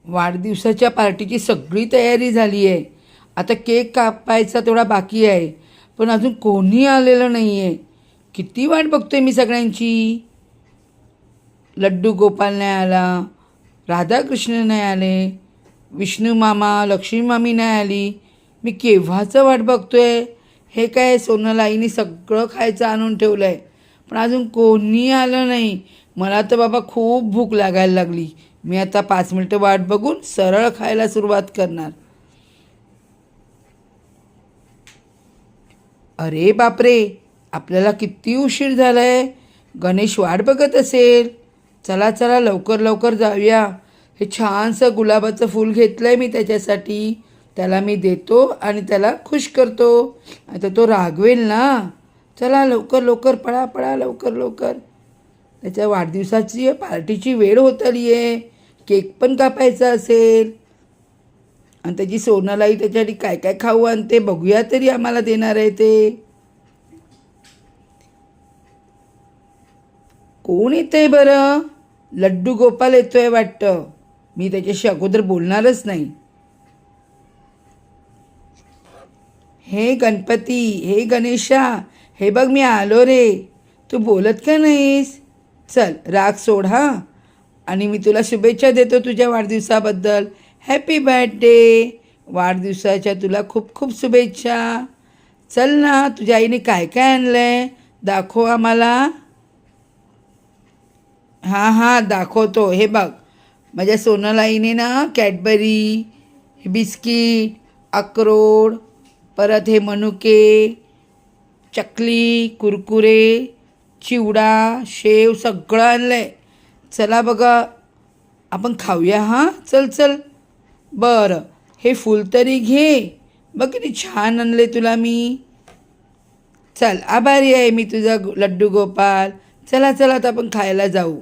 वाढदिवसाच्या पार्टीची सगळी तयारी झाली आहे. आता केक कापायचा तेवढा बाकी आहे, पण अजून कोणी आलेलं नाही आहे. किती वाट बघतोय मी सगळ्यांची. लड्डू गोपाल नाही आला, राधाकृष्ण नाही आले, विष्णू मामा लक्ष्मी मामी नाही आली. मी केव्हाचं वाट बघतोय. हे काय सोनल आईने सगळं खायचं आणून ठेवलं आहे, पण अजून कोणी आलं नाही. मला तर बाबा खूप भूक लागायला लागली. मी आता 5 मिनटं वाट बघून सरळ खायला सुरुवात करणार. अरे बापरे, आपल्याला किती उशीर झाला आहे. गणेश वाट बघत असेल. चला चला लवकर लवकर जाऊया. हे छानसं गुलाबाचं फूल घेतलं आहे मी त्याच्यासाठी. त्याला मी देतो आणि त्याला खुश करतो. आता तो रागवेल ना. चला लवकर लवकर पळा पळा लवकर लवकर. त्याच्या वाढदिवसाची पार्टीची वेळ होत आली आहे. केक पण कापायचा असेल आणि त्याची सोनालाई त्याच्यासाठी काय काय खाऊ आणते बघूया तरी आम्हाला देणार आहे ते. कोण येतंय बरं. लड्डू गोपाल येतोय वाटतं. मी त्याच्याशी अगोदर बोलणारच नाही. हे गणपती, हे गणेशा, हे बघ मी आलो रे. तू बोलत का नाहीस. चल राग सोड हां, आणि मी तुला शुभेच्छा देतो तुझ्या वाढदिवसाबद्दल. Happy birthday. वाढदिवसाच्या तुला खूप खूप शुभेच्छा. चल ना, तुझ्या आईने काय काय आणलं आहे दाखव आम्हाला. हां हां दाखवतो. हे बघ, माझ्या सोनल आईने ना कॅडबरी, बिस्किट, अक्रोड, परत हे मनुके, चकली, कुरकुरे, चिवडा, शेव सगळं आणलं आहे. चला बघा आपण खाऊया हां. चल चल. बरं हे फूल तरी घे. बघ किती छान आणले तुला मी. चल आभारी आहे मी तुझा लड्डू गोपाल. चला चला आता आपण खायला जाऊ.